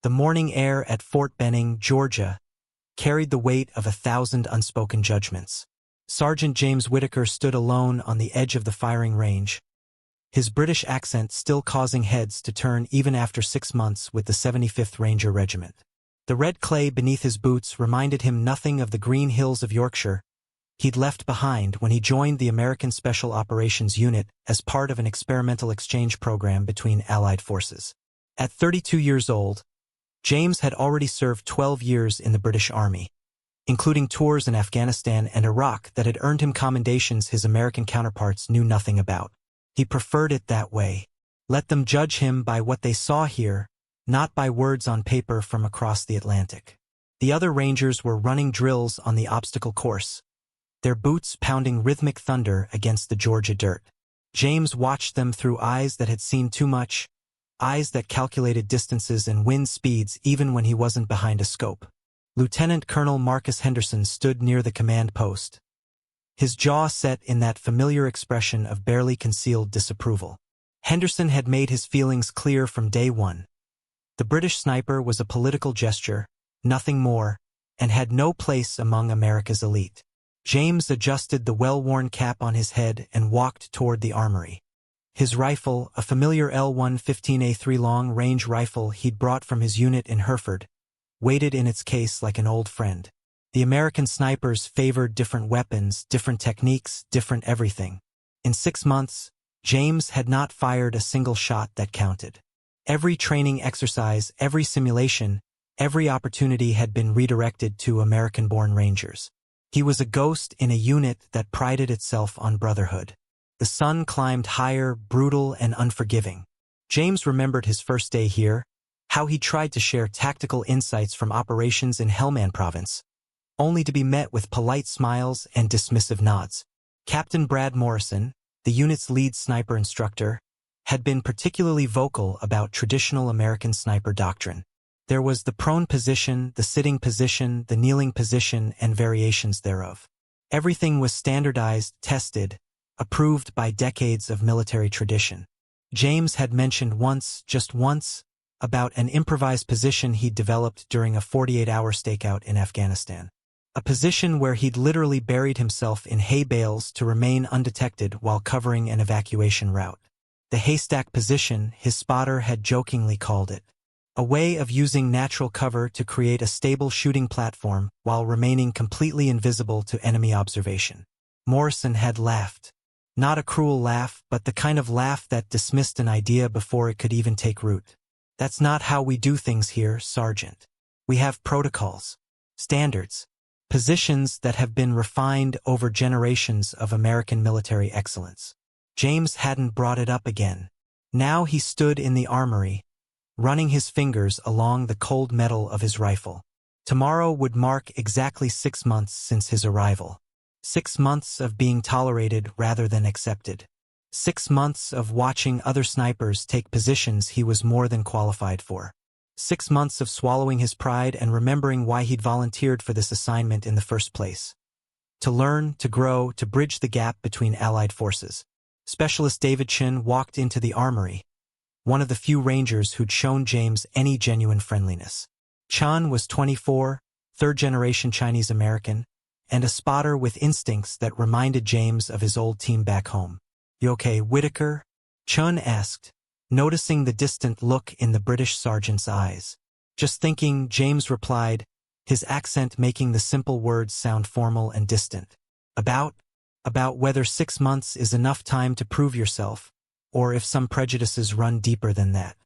The morning air at Fort Benning, Georgia, carried the weight of 1,000 unspoken judgments. Sergeant James Whitaker stood alone on the edge of the firing range, his British accent still causing heads to turn even after 6 months with the 75th Ranger Regiment. The red clay beneath his boots reminded him nothing of the green hills of Yorkshire he'd left behind when he joined the American Special Operations Unit as part of an experimental exchange program between Allied forces. At 32 years old, James had already served 12 years in the British Army, including tours in Afghanistan and Iraq that had earned him commendations his American counterparts knew nothing about. He preferred it that way. Let them judge him by what they saw here, not by words on paper from across the Atlantic. The other Rangers were running drills on the obstacle course, their boots pounding rhythmic thunder against the Georgia dirt. James watched them through eyes that had seen too much, eyes that calculated distances and wind speeds even when he wasn't behind a scope. Lieutenant Colonel Marcus Henderson stood near the command post, his jaw set in that familiar expression of barely concealed disapproval. Henderson had made his feelings clear from day one. The British sniper was a political gesture, nothing more, and had no place among America's elite. James adjusted the well-worn cap on his head and walked toward the armory. His rifle, a familiar L115A3 long-range rifle he'd brought from his unit in Hereford, waited in its case like an old friend. The American snipers favored different weapons, different techniques, different everything. In 6 months, James had not fired a single shot that counted. Every training exercise, every simulation, every opportunity had been redirected to American-born Rangers. He was a ghost in a unit that prided itself on brotherhood. The sun climbed higher, brutal and unforgiving. James remembered his first day here, how he tried to share tactical insights from operations in Helmand Province, only to be met with polite smiles and dismissive nods. Captain Brad Morrison, the unit's lead sniper instructor, had been particularly vocal about traditional American sniper doctrine. There was the prone position, the sitting position, the kneeling position, and variations thereof. Everything was standardized, tested, approved by decades of military tradition. James had mentioned once, just once, about an improvised position he'd developed during a 48-hour stakeout in Afghanistan. A position where he'd literally buried himself in hay bales to remain undetected while covering an evacuation route. The haystack position, his spotter had jokingly called it. A way of using natural cover to create a stable shooting platform while remaining completely invisible to enemy observation. Morrison had laughed. Not a cruel laugh, but the kind of laugh that dismissed an idea before it could even take root. That's not how we do things here, Sergeant. We have protocols, standards, positions that have been refined over generations of American military excellence. James hadn't brought it up again. Now he stood in the armory, running his fingers along the cold metal of his rifle. Tomorrow would mark exactly 6 months since his arrival. 6 months of being tolerated rather than accepted. 6 months of watching other snipers take positions he was more than qualified for. 6 months of swallowing his pride and remembering why he'd volunteered for this assignment in the first place. To learn, to grow, to bridge the gap between Allied forces. Specialist David Chin walked into the armory, one of the few Rangers who'd shown James any genuine friendliness. Chun was 24, third-generation Chinese-American, and a spotter with instincts that reminded James of his old team back home. "You okay, Whitaker?" Chun asked, noticing the distant look in the British sergeant's eyes. "Just thinking," James replied, his accent making the simple words sound formal and distant. About whether 6 months is enough time to prove yourself, or if some prejudices run deeper than that."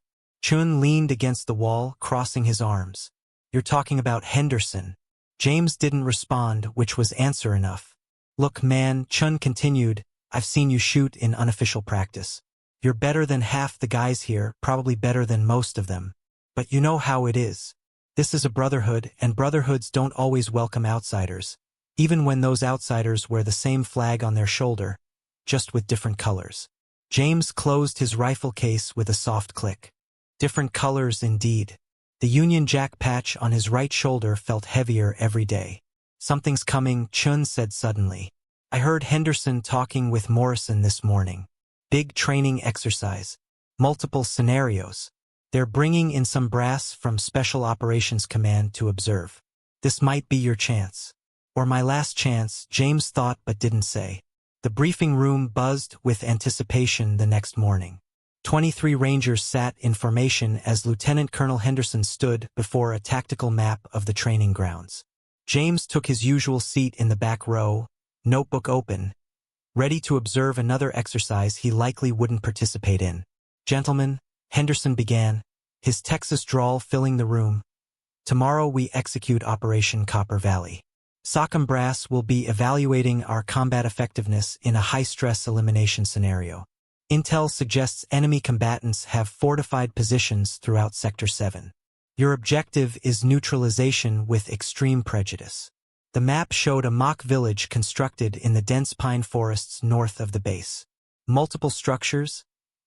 Chun leaned against the wall, crossing his arms. "You're talking about Henderson." James didn't respond, which was answer enough. "Look, man," Chun continued, "I've seen you shoot in unofficial practice. You're better than half the guys here, probably better than most of them. But you know how it is. This is a brotherhood, and brotherhoods don't always welcome outsiders, even when those outsiders wear the same flag on their shoulder, just with different colors." James closed his rifle case with a soft click. Different colors indeed. The Union Jack patch on his right shoulder felt heavier every day. "Something's coming," Chun said suddenly. "I heard Henderson talking with Morrison this morning. Big training exercise. Multiple scenarios. They're bringing in some brass from Special Operations Command to observe. This might be your chance. Or my last chance, James thought but didn't say. The briefing room buzzed with anticipation the next morning. 23 Rangers sat in formation as Lieutenant Colonel Henderson stood before a tactical map of the training grounds. James took his usual seat in the back row, notebook open, ready to observe another exercise he likely wouldn't participate in. "Gentlemen," Henderson began, his Texas drawl filling the room, "tomorrow we execute Operation Copper Valley. SOCOM brass will be evaluating our combat effectiveness in a high-stress elimination scenario. Intel suggests enemy combatants have fortified positions throughout Sector 7. Your objective is neutralization with extreme prejudice." The map showed a mock village constructed in the dense pine forests north of the base. Multiple structures,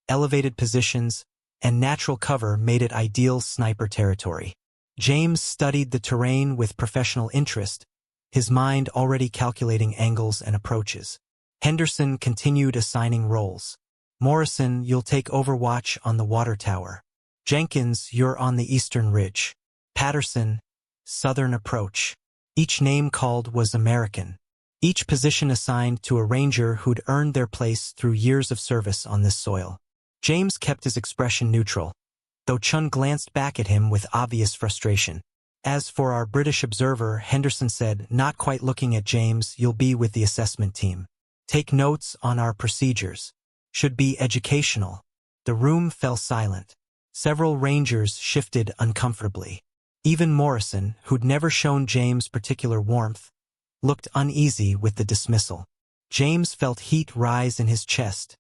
elevated positions, and natural cover made it ideal sniper territory. James studied the terrain with professional interest, his mind already calculating angles and approaches. Henderson continued assigning roles. "Morrison, you'll take overwatch on the water tower. Jenkins, you're on the eastern ridge. Patterson, southern approach." Each name called was American. Each position assigned to a ranger who'd earned their place through years of service on this soil. James kept his expression neutral, though Chun glanced back at him with obvious frustration. "As for our British observer," Henderson said, not quite looking at James, "you'll be with the assessment team. Take notes on our procedures. Should be educational." The room fell silent. Several rangers shifted uncomfortably. Even Morrison, who'd never shown James particular warmth, looked uneasy with the dismissal. James felt heat rise in his chest,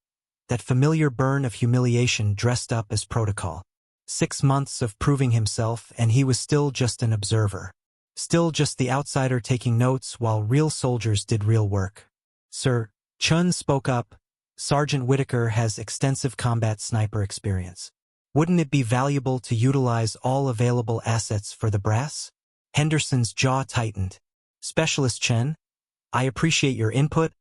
that familiar burn of humiliation dressed up as protocol. 6 months of proving himself, and he was still just an observer. Still just the outsider taking notes while real soldiers did real work. "Sir," Chun spoke up, "Sergeant Whitaker has extensive combat sniper experience. Wouldn't it be valuable to utilize all available assets for the brass?" Henderson's jaw tightened. "Specialist Chen, I appreciate your input,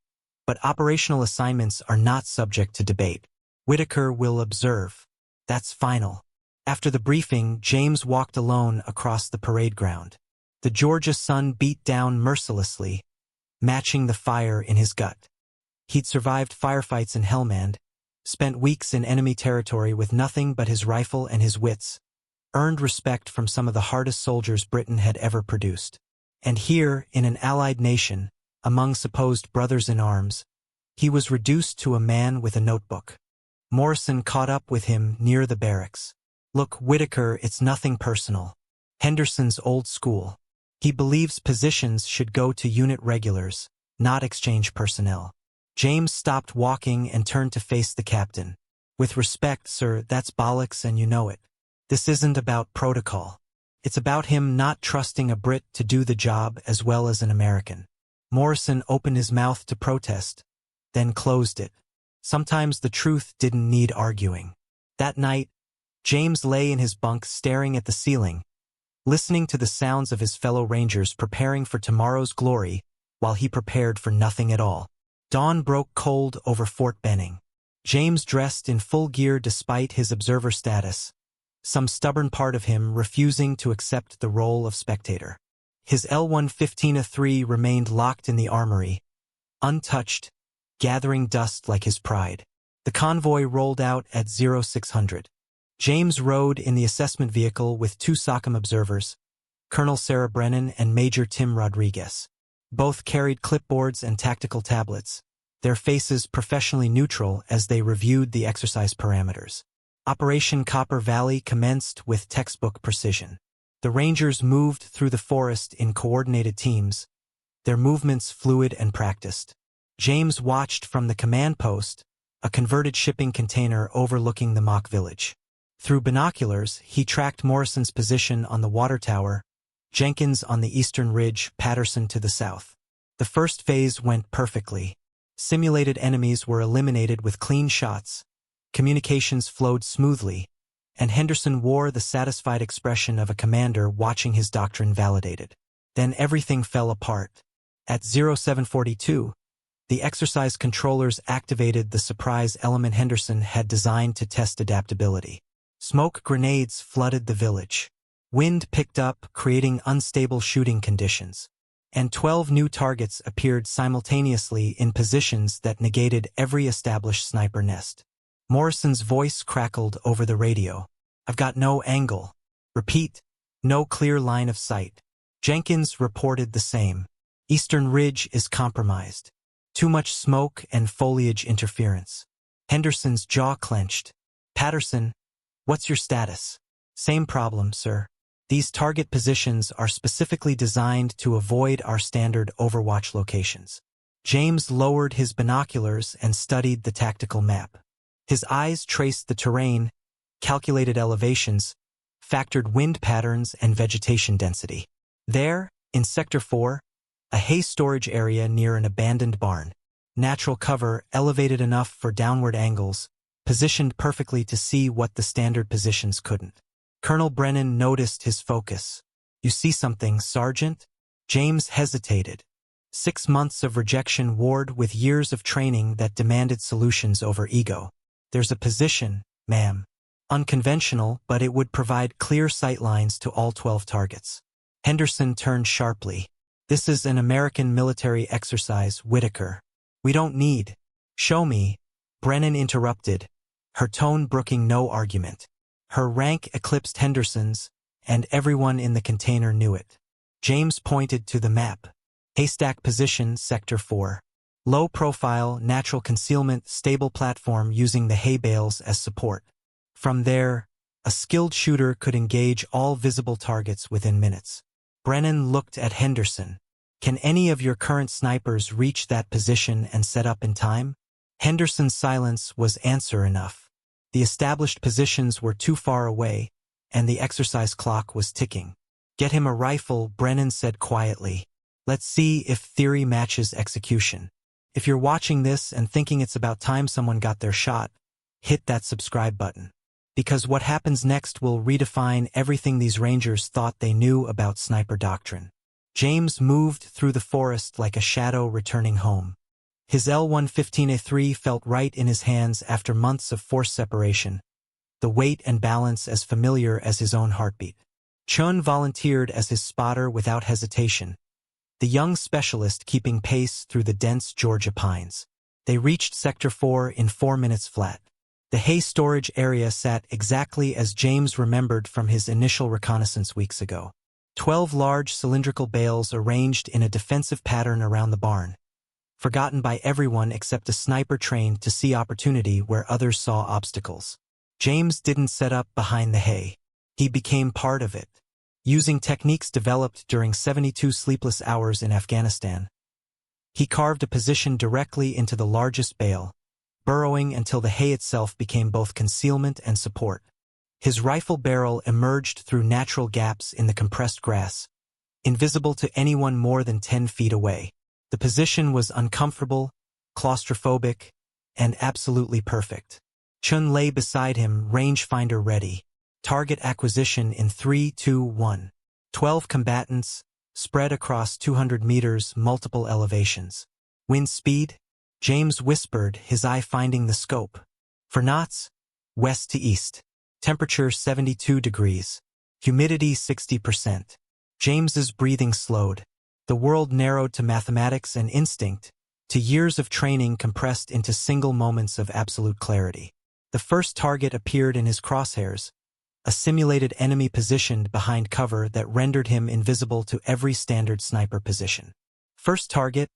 but operational assignments are not subject to debate. Whitaker will observe. That's final." After the briefing, James walked alone across the parade ground. The Georgia sun beat down mercilessly, matching the fire in his gut. He'd survived firefights in Helmand, spent weeks in enemy territory with nothing but his rifle and his wits, earned respect from some of the hardest soldiers Britain had ever produced. And here, in an allied nation, among supposed brothers-in-arms, he was reduced to a man with a notebook. Morrison caught up with him near the barracks. "Look, Whitaker, it's nothing personal. Henderson's old school. He believes positions should go to unit regulars, not exchange personnel." James stopped walking and turned to face the captain. "With respect, sir, that's bollocks and you know it. This isn't about protocol. It's about him not trusting a Brit to do the job as well as an American." Morrison opened his mouth to protest, then closed it. Sometimes the truth didn't need arguing. That night, James lay in his bunk staring at the ceiling, listening to the sounds of his fellow rangers preparing for tomorrow's glory while he prepared for nothing at all. Dawn broke cold over Fort Benning. James dressed in full gear despite his observer status, some stubborn part of him refusing to accept the role of spectator. His L-115A3 remained locked in the armory, untouched, gathering dust like his pride. The convoy rolled out at 0600. James rode in the assessment vehicle with 2 SOCOM observers, Colonel Sarah Brennan and Major Tim Rodriguez. Both carried clipboards and tactical tablets, their faces professionally neutral as they reviewed the exercise parameters. Operation Copper Valley commenced with textbook precision. The Rangers moved through the forest in coordinated teams, their movements fluid and practiced. James watched from the command post, a converted shipping container overlooking the mock village. Through binoculars, he tracked Morrison's position on the water tower, Jenkins on the eastern ridge, Patterson to the south. The first phase went perfectly. Simulated enemies were eliminated with clean shots, communications flowed smoothly, and Henderson wore the satisfied expression of a commander watching his doctrine validated. Then everything fell apart. At 0742, the exercise controllers activated the surprise element Henderson had designed to test adaptability. Smoke grenades flooded the village. Wind picked up, creating unstable shooting conditions. And 12 new targets appeared simultaneously in positions that negated every established sniper nest. Morrison's voice crackled over the radio. "I've got no angle." "Repeat." "No clear line of sight." Jenkins reported the same. "Eastern Ridge is compromised. Too much smoke and foliage interference." Henderson's jaw clenched. "Patterson, what's your status?" "Same problem, sir. These target positions are specifically designed to avoid our standard overwatch locations." James lowered his binoculars and studied the tactical map. His eyes traced the terrain, calculated elevations, factored wind patterns and vegetation density. There, in Sector 4, a hay storage area near an abandoned barn. Natural cover elevated enough for downward angles, positioned perfectly to see what the standard positions couldn't. Colonel Brennan noticed his focus. "You see something, Sergeant?" James hesitated. 6 months of rejection warred with years of training that demanded solutions over ego. "There's a position, ma'am. Unconventional, but it would provide clear sightlines to all 12 targets." Henderson turned sharply. "This is an American military exercise, Whitaker. We don't need." "Show me," Brennan interrupted, her tone brooking no argument. Her rank eclipsed Henderson's, and everyone in the container knew it. James pointed to the map. "Haystack position, Sector 4. Low profile, natural concealment, stable platform using the hay bales as support. From there, a skilled shooter could engage all visible targets within minutes." Brennan looked at Henderson. "Can any of your current snipers reach that position and set up in time?" Henderson's silence was answer enough. The established positions were too far away, and the exercise clock was ticking. "Get him a rifle," Brennan said quietly. "Let's see if theory matches execution." If you're watching this and thinking it's about time someone got their shot, hit that subscribe button. Because what happens next will redefine everything these Rangers thought they knew about sniper doctrine. James moved through the forest like a shadow returning home. His L-115A3 felt right in his hands after months of forced separation, the weight and balance as familiar as his own heartbeat. Chun volunteered as his spotter without hesitation, the young specialist keeping pace through the dense Georgia pines. They reached Sector 4 in 4 minutes flat. The hay storage area sat exactly as James remembered from his initial reconnaissance weeks ago. 12 large cylindrical bales arranged in a defensive pattern around the barn, forgotten by everyone except a sniper trained to see opportunity where others saw obstacles. James didn't set up behind the hay. He became part of it. Using techniques developed during 72 sleepless hours in Afghanistan, he carved a position directly into the largest bale, burrowing until the hay itself became both concealment and support. His rifle barrel emerged through natural gaps in the compressed grass, invisible to anyone more than 10 feet away. The position was uncomfortable, claustrophobic, and absolutely perfect. Chun lay beside him, rangefinder ready. Target acquisition in 3, 2, 1. 12 combatants, spread across 200 meters, multiple elevations. "Wind speed?" James whispered, his eye finding the scope. "For knots, west to east. Temperature 72 degrees. Humidity 60%. James's breathing slowed. The world narrowed to mathematics and instinct, to years of training compressed into single moments of absolute clarity. The first target appeared in his crosshairs, a simulated enemy positioned behind cover that rendered him invisible to every standard sniper position. First target,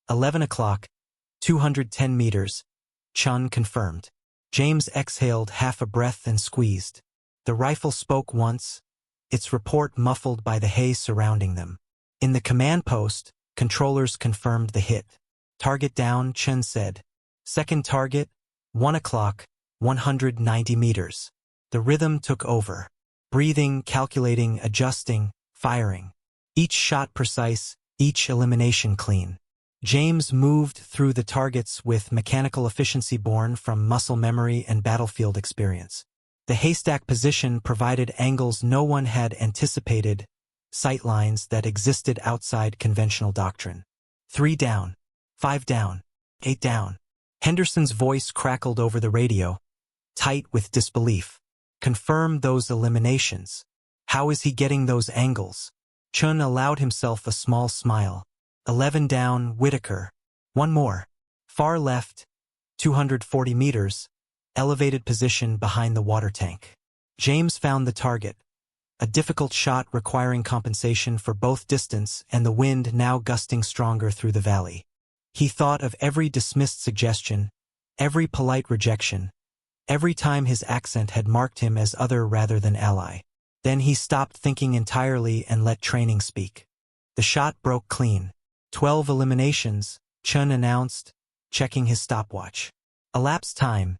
11 o'clock, 210 meters, Chun confirmed. James exhaled half a breath and squeezed. The rifle spoke once, its report muffled by the hay surrounding them. In the command post, controllers confirmed the hit. "Target down," Chun said. "Second target, 1 o'clock, 190 meters. The rhythm took over. Breathing, calculating, adjusting, firing. Each shot precise, each elimination clean. James moved through the targets with mechanical efficiency born from muscle memory and battlefield experience. The haystack position provided angles no one had anticipated, sightlines that existed outside conventional doctrine. 3 down, 5 down, 8 down. Henderson's voice crackled over the radio, tight with disbelief. Confirm those eliminations. How is he getting those angles? Chun allowed himself a small smile. 11 down, Whitaker. One more. Far left, 240 meters, elevated position behind the water tank. James found the target. A difficult shot requiring compensation for both distance and the wind now gusting stronger through the valley. He thought of every dismissed suggestion, every polite rejection, every time his accent had marked him as other rather than ally. Then he stopped thinking entirely and let training speak. The shot broke clean. 12 eliminations, Chun announced, checking his stopwatch. Elapsed time,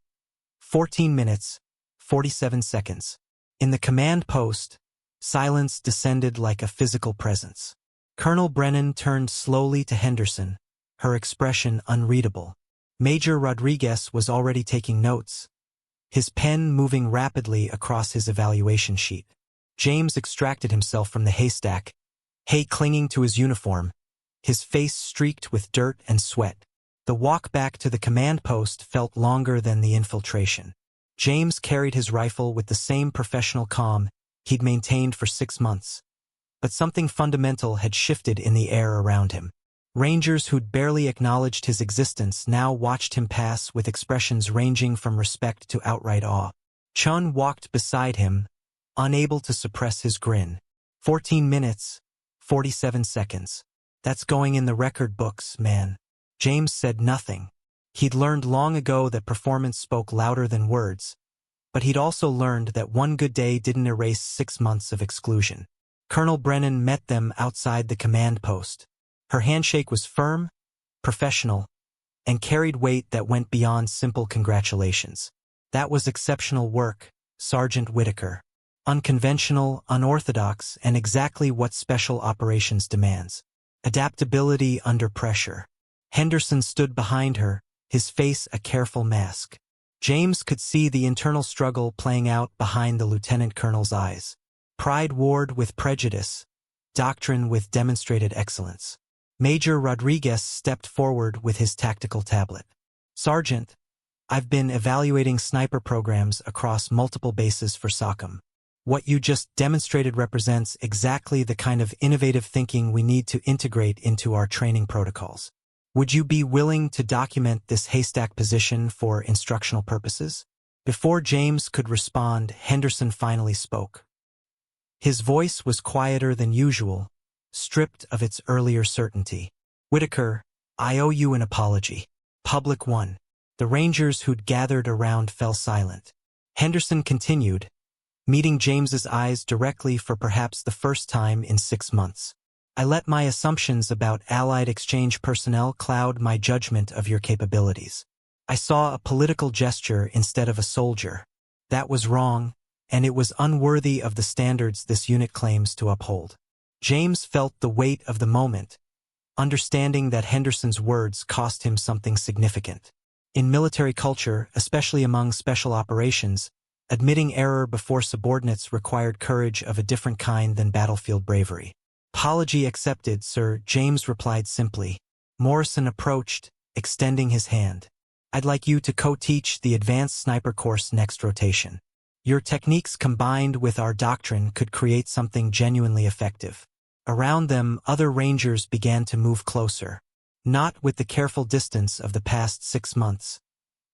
14 minutes, 47 seconds. In the command post, silence descended like a physical presence. Colonel Brennan turned slowly to Henderson, her expression unreadable. Major Rodriguez was already taking notes, his pen moving rapidly across his evaluation sheet. James extracted himself from the haystack, hay clinging to his uniform, his face streaked with dirt and sweat. The walk back to the command post felt longer than the infiltration. James carried his rifle with the same professional calm he'd maintained for 6 months. But something fundamental had shifted in the air around him. Rangers who'd barely acknowledged his existence now watched him pass with expressions ranging from respect to outright awe. Chun walked beside him, unable to suppress his grin. 14 minutes, 47 seconds. That's going in the record books, man. James said nothing. He'd learned long ago that performance spoke louder than words, but he'd also learned that one good day didn't erase 6 months of exclusion. Colonel Brennan met them outside the command post. Her handshake was firm, professional, and carried weight that went beyond simple congratulations. That was exceptional work, Sergeant Whitaker. Unconventional, unorthodox, and exactly what special operations demands. Adaptability under pressure. Henderson stood behind her, his face a careful mask. James could see the internal struggle playing out behind the lieutenant colonel's eyes. Pride warred with prejudice, doctrine with demonstrated excellence. Major Rodriguez stepped forward with his tactical tablet. Sergeant, I've been evaluating sniper programs across multiple bases for SOCOM. What you just demonstrated represents exactly the kind of innovative thinking we need to integrate into our training protocols. Would you be willing to document this haystack position for instructional purposes? Before James could respond, Henderson finally spoke. His voice was quieter than usual, stripped of its earlier certainty. Whitaker, I owe you an apology. Public one. The Rangers who'd gathered around fell silent. Henderson continued, meeting James's eyes directly for perhaps the first time in 6 months. I let my assumptions about Allied exchange personnel cloud my judgment of your capabilities. I saw a political gesture instead of a soldier. That was wrong, and it was unworthy of the standards this unit claims to uphold. James felt the weight of the moment, understanding that Henderson's words cost him something significant. In military culture, especially among special operations, admitting error before subordinates required courage of a different kind than battlefield bravery. Apology accepted, sir, James replied simply. Morrison approached, extending his hand. I'd like you to co-teach the advanced sniper course next rotation. Your techniques combined with our doctrine could create something genuinely effective. Around them, other Rangers began to move closer. Not with the careful distance of the past 6 months,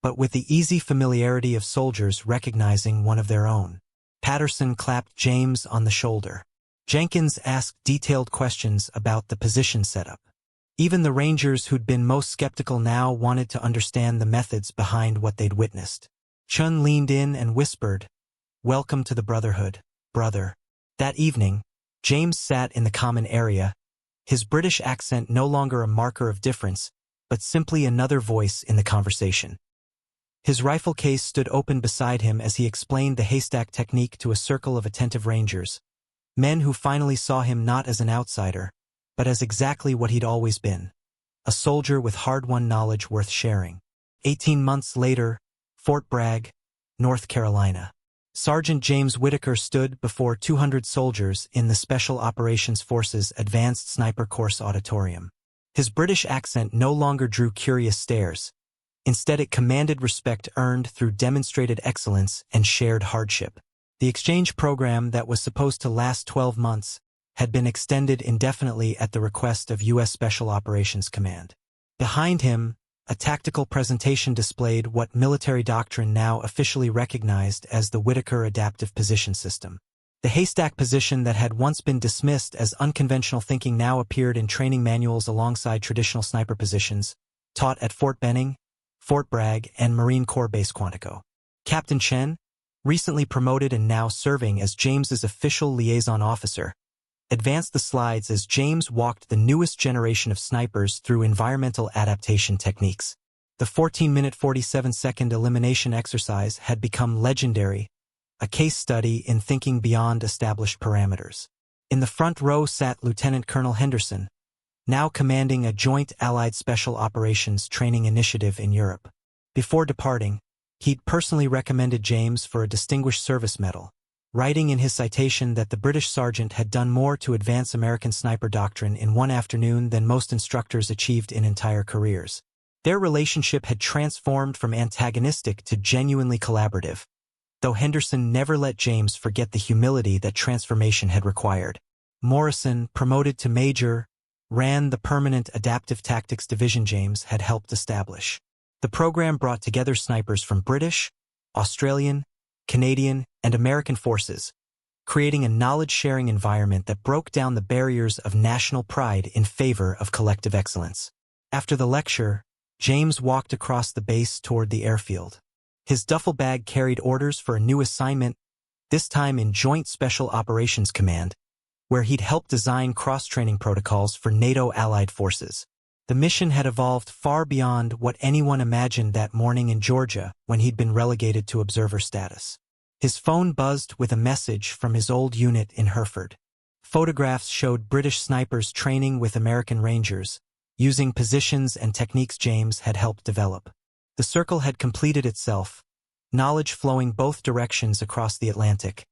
but with the easy familiarity of soldiers recognizing one of their own. Patterson clapped James on the shoulder. Jenkins asked detailed questions about the position setup. Even the Rangers who'd been most skeptical now wanted to understand the methods behind what they'd witnessed. Chun leaned in and whispered, Welcome to the Brotherhood, brother. That evening, James sat in the common area, his British accent no longer a marker of difference, but simply another voice in the conversation. His rifle case stood open beside him as he explained the haystack technique to a circle of attentive Rangers, men who finally saw him not as an outsider, but as exactly what he'd always been, a soldier with hard-won knowledge worth sharing. 18 months later, Fort Bragg, North Carolina. Sergeant James Whitaker stood before 200 soldiers in the Special Operations Forces Advanced Sniper Course Auditorium. His British accent no longer drew curious stares. Instead, it commanded respect earned through demonstrated excellence and shared hardship. The exchange program that was supposed to last 12 months had been extended indefinitely at the request of U.S. Special Operations Command. Behind him, a tactical presentation displayed what military doctrine now officially recognized as the Whitaker Adaptive Position System. The haystack position that had once been dismissed as unconventional thinking now appeared in training manuals alongside traditional sniper positions, taught at Fort Benning, Fort Bragg, and Marine Corps Base Quantico. Captain Chen, recently promoted and now serving as James's official liaison officer, advanced the slides as James walked the newest generation of snipers through environmental adaptation techniques. The 14-minute 47-second elimination exercise had become legendary, a case study in thinking beyond established parameters. In the front row sat Lieutenant Colonel Henderson, now commanding a joint Allied Special Operations training initiative in Europe. Before departing, he'd personally recommended James for a Distinguished Service Medal, writing in his citation that the British sergeant had done more to advance American sniper doctrine in one afternoon than most instructors achieved in entire careers. Their relationship had transformed from antagonistic to genuinely collaborative, though Henderson never let James forget the humility that transformation had required. Morrison, promoted to major, ran the permanent Adaptive Tactics Division James had helped establish. The program brought together snipers from British, Australian, Canadian, and American forces, creating a knowledge-sharing environment that broke down the barriers of national pride in favor of collective excellence. After the lecture, James walked across the base toward the airfield. His duffel bag carried orders for a new assignment, this time in Joint Special Operations Command, where he'd helped design cross-training protocols for NATO allied forces. The mission had evolved far beyond what anyone imagined that morning in Georgia when he'd been relegated to observer status. His phone buzzed with a message from his old unit in Hereford. Photographs showed British snipers training with American Rangers, using positions and techniques James had helped develop. The circle had completed itself, knowledge flowing both directions across the Atlantic,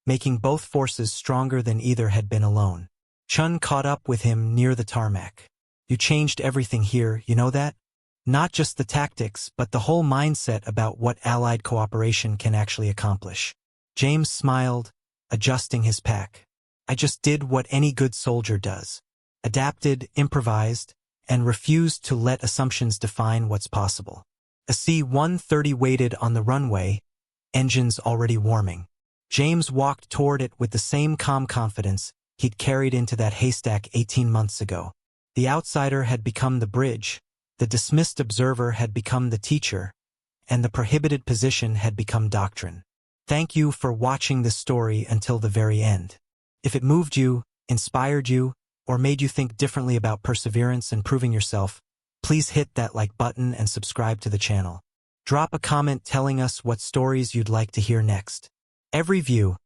making both forces stronger than either had been alone. Chun caught up with him near the tarmac. "You changed everything here, you know that? Not just the tactics, but the whole mindset about what Allied cooperation can actually accomplish." James smiled, adjusting his pack. "I just did what any good soldier does. Adapted, improvised, and refused to let assumptions define what's possible." A C-130 waited on the runway, engines already warming. James walked toward it with the same calm confidence he'd carried into that haystack 18 months ago. The outsider had become the bridge, the dismissed observer had become the teacher, and the prohibited position had become doctrine. Thank you for watching this story until the very end. If it moved you, inspired you, or made you think differently about perseverance and proving yourself, please hit that like button and subscribe to the channel. Drop a comment telling us what stories you'd like to hear next. Every view,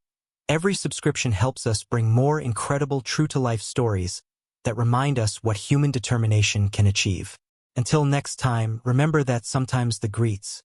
every subscription helps us bring more incredible true-to-life stories that remind us what human determination can achieve. Until next time, remember that sometimes the greats,